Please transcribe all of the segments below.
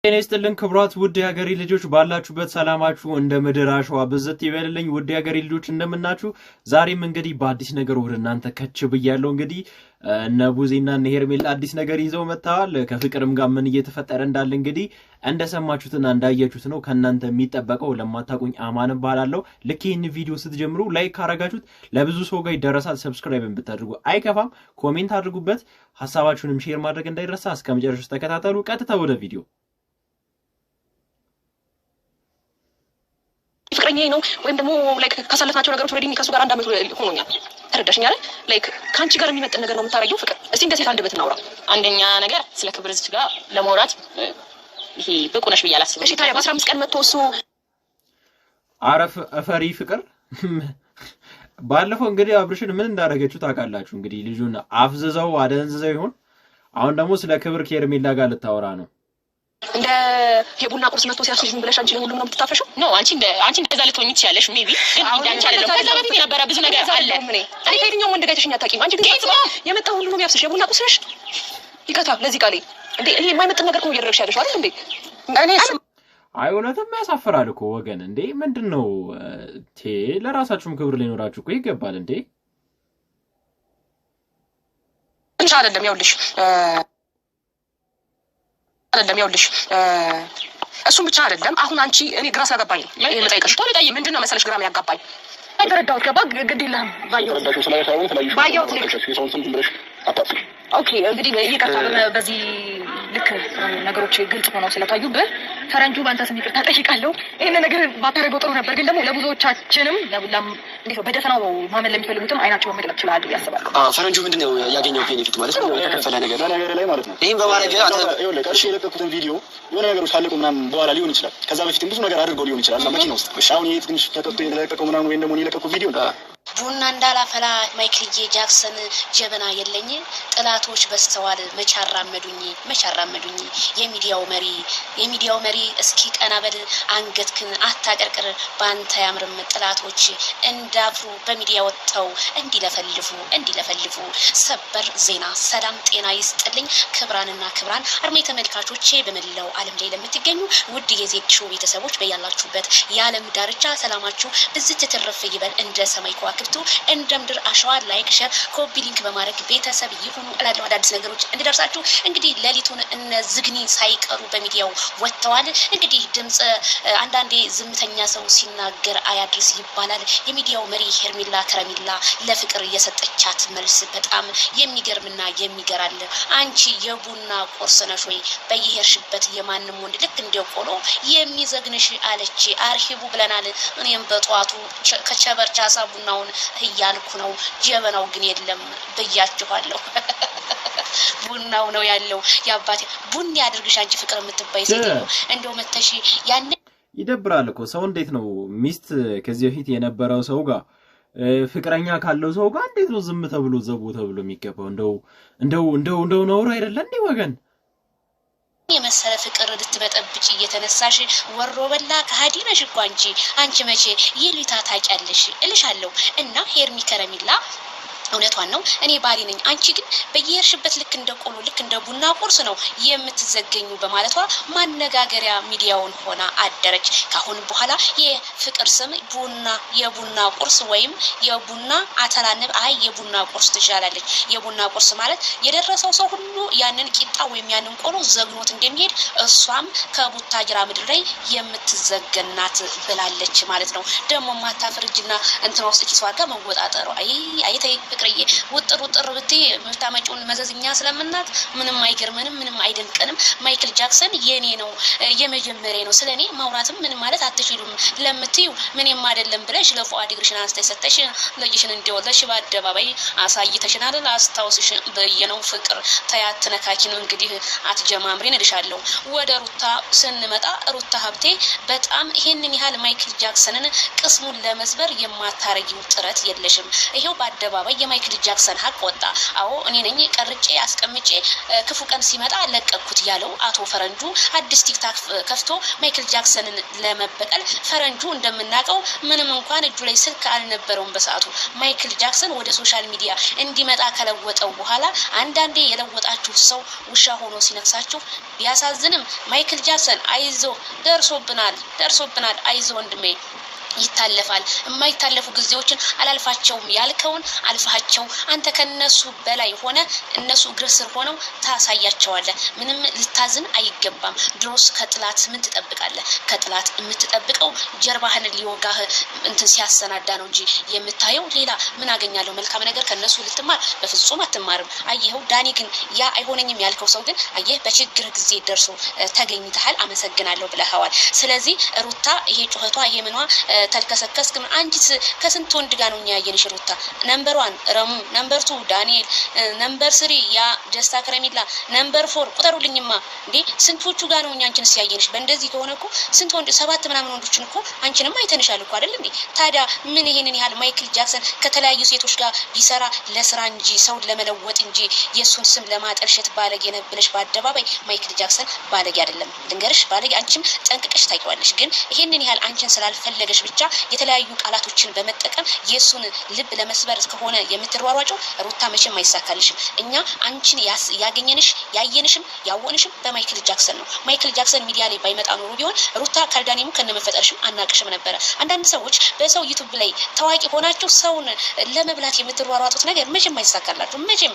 እኔስትልን ክብራት ውድ የሀገሪ ልጆች ባላችሁበት ሰላማችሁ እንደ ምድር አሸዋ በዘት ይበልልኝ ውድ የሀገሪ ልጆች እንደምናችሁ ዛሬም እንግዲህ በአዲስ ነገር ወደ እናንተ ከች ብያለሁ እንግዲህ ነቡዚና ነሄርሜላ አዲስ ነገር ይዘው መጣዋል ከፍቅርም ጋር ምን እየተፈጠረ እንዳለ እንግዲህ እንደሰማችሁትና እንዳያችሁት ነው ከናንተ የሚጠበቀው ለማታቁኝ አማን ባላለው ልክ ይህን ቪዲዮ ስትጀምሩ ላይክ አረጋችሁት ለብዙ ሰው ጋር ይደረሳል ሰብስክራይብን ብታደርጉ አይከፋም ኮሜንት አድርጉበት ሐሳባችሁንም ሼር ማድረግ እንዳይረሳ እስከመጨረሻው ተከታተሉ ቀጥታ ወደ ቪዲዮ ፍቅረኛዬ ነው ወይም ደግሞ ላይክ ካሳለፍናቸው ነገሮች ወዲህ ከሱ ጋር አንድ አመት ሆኖኛል ተረዳሽኝ አይደል ላይክ ካንቺ ጋር የሚመጣ ነገር ነው የምታረጊው ፍቅር እስቲ እንደ ሴት አንደበት እናውራ አንደኛ ነገር ስለ ክብር እዚህ ጋር ለማውራት ይሄ በቁ ነሽ ብዬ አላስብም እሺ ታዲያ በ15 ቀን መጥቶ እሱ አረፍ አፈሪ ፍቅር ባለፈው እንግዲህ አብርሽን ምን እንዳረገችው ታውቃላችሁ እንግዲህ ልጁን አፍዝዘው አደንዝዘው ይሆን አሁን ደግሞ ስለ ክብር ከሄርሜላ ጋር ልታወራ ነው እንደ የቡና ቁርስ መጥቶ ሲያስይዝ ምን ብለሽ አንቺ ለሁሉም ነው የምትታፈሽው ኖ አንቺ እንደዛ ልትሆኚ ትችያለሽ ሜቢ ግን አንቺ አይደለም ከዛ በፊት የነበረ ብዙ ነገር አለ እኔ ከየትኛው ወንድ ጋር ተሽኛ ታውቂም አንቺ ግን የመጣው ሁሉ ነው የሚያፍስሽ የቡና ቁርስ ነሽ ይከታ ለዚህ ቃሌ እንዴ እኔ የማይመጥን ነገር ነው እያደረግሽ ያለሽ አይደል እንዴ እኔ አይሆነትም ያሳፈራል እኮ ወገን እንዴ ምንድነው ለራሳችሁም ክብር ሊኖራችሁ እኮ ይገባል እንዴ እንቻ አይደለም ያውልሽ እሱም ብቻ አይደለም አሁን አንቺ እኔ ግራ ስለገባኝ ነው የምጠይቅሽ ተለጣይ ምንድነው መሰለሽ ግራም ያጋባኝ አይተረዳሁት ገባ ግድ የለህም ባየው ኦኬ እንግዲህ ይቅርታ በዚህ ልክ ነገሮች ግልጽ ሆነው ስለታዩብህ ፈረንጁ ባንተ ስም ይቅርታ ጠይቃለሁ ይሄን ነገር ባታረገው ጥሩ ነበር ግን ደግሞ ለብዙዎቻችንም እንዴት ነው በደፈናው ማመን ለሚፈልጉትም አይናቸው መግለጥ ይችላል ያስባሉ ፈረንጁ ምንድነው ያገኘው ቤኔፊት ማለት ነው የተከፈለ ነገር ላይ ማለት ነው ይሄን በማድረግ እሺ የለቀቁትን ቪዲዮ የሆነ ነገሮች ካለቁ ምናምን በኋላ ሊሆን ይችላል ከዛ በፊትም ብዙ ነገር አድርገው ሊሆን ይችላል መኪና ውስጥ አሁን ይሄ ትንሽ ተጠጥቶ የለቀቀው ምናምን ወይ ደግሞ የለቀቁ ቪዲዮ ቡና እንዳላፈላ ማይክል ጃክሰን ጀበና የለኝ ጥላቶች በስተዋል መቻራመዱኝ የሚዲያው መሪ እስኪ ቀናበል አንገትክን አታቀርቅር ባንተ ያምርም ጥላቶች እንዳፍሩ በሚዲያ ወጣው እንዲለፈልፉ ሰበር ዜና ሰላም ጤና ይስጥልኝ ክብራን አርሜ ተመልካቾቼ በመላው ዓለም ላይ ለምትገኙ ውድ የዜክሾ ቤተሰቦች በያላችሁበት የዓለም ዳርቻ ሰላማችሁ ብዝት ተተረፈ ይበል እንደ ሰማይ ከዋክብቱ እንደ ምድር አሸዋ ላይክ ሼር ኮፒ ሊንክ በማድረግ ቤተሰብ ይሁኑ እላለሁ አዳዲስ ነገሮች እንዲደርሳችሁ እንግዲህ ለሊቱን እነ ዝግኒ ሳይቀሩ በሚዲያው ወጥተዋል እንግዲህ ድምጽ አንዳንዴ ዝምተኛ ሰው ሲናገር አያድርስ ይባላል የሚዲያው መሪ ሄርሜላ ከረሜላ ለፍቅር የሰጠቻት መልስ በጣም የሚገርምና የሚገራል አንቺ የቡና ቁርስ ነሽ ወይ በየሄርሽበት የማንም ወንድ ልክ እንደቆሎ የሚዘግንሽ አለች አርሂቡ ብለናል እኔም በጧቱ ከቸበርቻሳ ቡናውን እያልኩ ነው ጀበናው ግን የለም በያችኋለሁ ቡናው ነው ያለው ያባቴ ቡን ያድርግሽ አንቺ ፍቅር የምትባይ ሴት እንደው መተሽ ያን ይደብራል እኮ ሰው እንዴት ነው ሚስት ከዚህ በፊት የነበረው ሰው ጋር ፍቅረኛ ካለው ሰው ጋር እንዴት ነው ዝም ተብሎ ዘቦ ተብሎ የሚገባው እንደው ነው አይደለ እንዴ ወገን የመሰለ ፍቅር ልትበጠብጪ እየተነሳሽ ወሮ በላ ከሃዲ ነሽ እኮ አንቺ መቼ ይሉታ ታቂያለሽ እልሻለሁ እና ሄርሚ ከረሜላ እውነቷን ነው እኔ ባሪ ነኝ አንቺ ግን በየርሽበት ልክ እንደ ቆሎ ልክ እንደ ቡና ቁርስ ነው የምትዘገኙ በማለቷ ማነጋገሪያ ሚዲያውን ሆና አደረች ካሁን በኋላ የፍቅር ስም የቡና ቁርስ ወይም የቡና አተላነብ የቡና ቁርስ ትሻላለች የቡና ቁርስ ማለት የደረሰው ሰው ሁሉ ያንን ቂጣ ወይም ያንን ቆሎ ዘግኖት እንደሚሄድ እሷም ከቡታጅራ ምድር ላይ የምትዘገናት ብላለች ማለት ነው ደሞ ማታፍርጅና እንትን ውስጥ ኪስዋጋ መወጣጠሩ አይተይ ፍቅርዬ ውጥር ብትይ መታመጪውን መዘዝኛ ስለምናት ምንም አይገርምንም ምንም አይደንቀንም ማይክል ጃክሰን የኔ ነው የመጀመሪያ ነው ስለኔ ማውራትም ምን ማለት አትችሉም ለምትዩ ምንም አይደለም ብለሽ ለፉአድ ግርሽና አስተሰተሽ ለጅሽን እንደወለሽ በአደባባይ አሳይተሽናል አስታውስሽ በየነው ፍቅር ተያት ነካኪ ነው እንግዲህ አትጀማምሪን እልሻለሁ ወደ ሩታ ስንመጣ ሩታ ሀብቴ በጣም ይሄንን ያህል ማይክል ጃክሰንን ቅስሙን ለመስበር የማታረጊው ጥረት የለሽም ይሄው በአደባባይ የማይክል ጃክሰን ሀቅ ወጣ። አዎ እኔ ነኝ ቀርጬ አስቀምጬ ክፉ ቀን ሲመጣ ለቀኩት ያለው አቶ ፈረንጁ አዲስ ቲክታክ ከፍቶ ማይክል ጃክሰንን ለመበቀል ፈረንጁ እንደምናቀው ምንም እንኳን እጁ ላይ ስልክ አልነበረውም በሰዓቱ ማይክል ጃክሰን ወደ ሶሻል ሚዲያ እንዲመጣ ከለወጠው በኋላ አንዳንዴ የለወጣችሁ ሰው ውሻ ሆኖ ሲነክሳችሁ ቢያሳዝንም ማይክል ጃክሰን አይዞ ደርሶብናል አይዞ ወንድሜ ይታለፋል የማይታለፉ ጊዜዎችን አላልፋቸውም ያልከውን አልፋቸው አንተ ከነሱ በላይ ሆነ እነሱ እግር ስር ሆነው ታሳያቸዋለህ ምንም ልታዝን አይገባም ድሮስ ከጥላት ምን ትጠብቃለህ ከጥላት የምትጠብቀው ጀርባህን ሊወጋህ እንትን ሲያሰናዳ ነው እንጂ የምታየው ሌላ ምን አገኛለሁ መልካም ነገር ከነሱ ልትማር በፍጹም አትማርም አየኸው ዳኒ ግን ያ አይሆነኝም ያልከው ሰው ግን አየህ በችግር ጊዜ ደርሶ ተገኝተሃል አመሰግናለሁ ብለሃዋል ስለዚህ ሩታ ይሄ ጩኸቷ ይሄ ምንዋ ተልከሰከስ ግን አንቺስ ከስንት ወንድ ጋር ነው ያየንሽ ሩታ ነምበር 1 ረሙ ነምበር 2 ዳንኤል ነምበር 3 ያ ደስታ ከረሚላ ነምበር 4 ቁጠሩልኝማ እንዴ ስንቶቹ ጋር ነው አንቺንስ ያየንሽ በእንደዚህ ከሆነ እኮ ስንት ወንድ 7 ምናምን ወንዶችን እኮ አንቺንም አይተንሻል እኮ አይደል እንዴ ታዲያ ምን ይሄንን ያህል ማይክል ጃክሰን ከተለያዩ ሴቶች ጋር ቢሰራ ለስራ እንጂ ሰው ለመለወጥ እንጂ የሱን ስም ለማጠልሸት ባለጌ ነብለሽ በአደባባይ ማይክል ጃክሰን ባለጌ አይደለም ልንገርሽ ባለጌ አንቺም ጠንቅቀሽ ታውቂዋለሽ ግን ይሄንን ያህል አንቺን ስላልፈለገሽ ብቻ የተለያዩ ቃላቶችን በመጠቀም የሱን ልብ ለመስበር ከሆነ የምትሯሯጨው ሩታ መቼም አይሳካልሽም እኛ አንቺን ያገኘንሽ ያየንሽም ያወንሽም በማይክል ጃክሰን ነው ማይክል ጃክሰን ሚዲያ ላይ ባይመጣ ኖሮ ቢሆን ሩታ ካልዳኒሙ ከነመፈጠርሽም አናቅሽም ነበር አንዳንድ ሰዎች በሰው ዩቲዩብ ላይ ታዋቂ ሆናችሁ ሰውን ለመብላት የምትሯሯጡት ነገር መቼም አይሳካላችሁ መቼም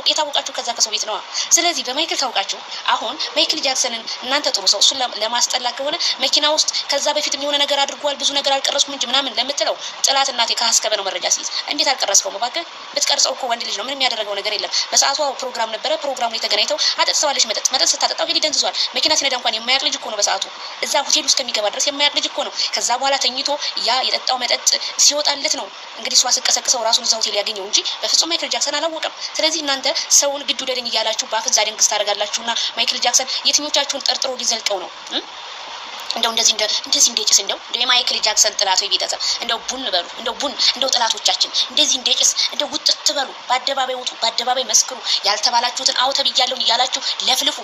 የታወቃችሁ ከዛ ከሰው ቤት ነው ስለዚህ በማይክል ታውቃችሁ አሁን ማይክል ጃክሰንን እናንተ ጥሩ ሰው እሱን ለማስጠላ ከሆነ መኪና ውስጥ ከዛ በፊት የሆነ ነገር አድርጓል ብዙ ነገር አልቀረስኩም እንጂ ምናምን ለምትለው ጥላት እናቴ ካስከበ ነው መረጃ ሲይዝ እንዴት አልቀረስከው መባከ ብትቀርጸው እኮ ወንድ ልጅ ነው ምንም ያደረገው ነገር የለም በሰዓቱ ፕሮግራም ነበረ ፕሮግራሙ ላይ ተገናኝተው አጠጥሰዋለሽ መጠጥ ስታጠጣው ሄዲ ደንዝዟል መኪና ሲነዳ እንኳን የማያቅ ልጅ እኮ ነው በሰዓቱ እዛ ሆቴል ውስጥ ከሚገባ ድረስ የማያቅ ልጅ እኮ ነው ከዛ በኋላ ተኝቶ ያ የጠጣው መጠጥ ሲወጣለት ነው እንግዲህ እሷ ስቀሰቅሰው ራሱን እዛ ሆቴል ያገኘው እንጂ በፍጹም ማይክል ጃክሰን አላወቀም ስለዚህ እናንተ ሰውን ግድ ወደደኝ እያላችሁ ባፍዛ ደንግስ ታደርጋላችሁና ማይክል ጃክሰን የትኞቻችሁን ጠርጥሮ ሊዘልቀው ነው እንደዚህ እንደጭስ እንደው የማይክል ጃክሰን ጥላቶች ቤተሰብ እንደው ቡን በሉ እንደው ጥላቶቻችን እንደዚህ እንደጭስ እንደው ውጥት በሉ በአደባባይ ወጡ በአደባባይ መስክሩ ያልተባላችሁትን አውተ ቢያለው ይያላችሁ ለፍልፉ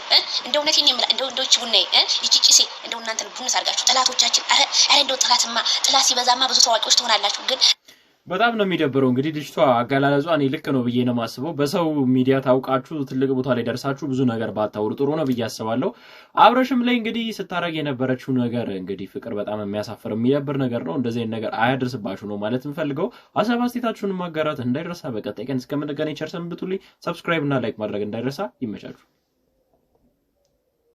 እንደው ነቴን የምላ እንደው እቺ ቡናዬ እቺ ጭሴ እንደው እናንተን ቡን ሳርጋችሁ ጥላቶቻችን አረ እንደው ጥላት ሲበዛማ ብዙ ታዋቂዎች ትሆናላችሁ ግን በጣም ነው የሚደብረው እንግዲህ ልጅቷ አጋላለጿ እኔ ልክ ነው ብዬ ነው ማስበው በሰው ሚዲያ ታውቃችሁ ትልቅ ቦታ ላይ ደርሳችሁ ብዙ ነገር ባታወሩ ጥሩ ነው ብዬ አስባለሁ አብረሽም ላይ እንግዲህ ስታረግ የነበረችው ነገር እንግዲህ ፍቅር በጣም የሚያሳፍር የሚያበር ነገር ነው እንደዚህ አይነት ነገር አያደርስባችሁ ነው ማለት እንፈልገው ሐሳብ አስተያየታችሁን ማጋራት እንዳይረሳ በቀጣይ ቀን እስከምንገናኝ ቸር ሰንብቱልኝ ሰብስክራይብ እና ላይክ ማድረግ እንዳይረሳ ይመቻችሁ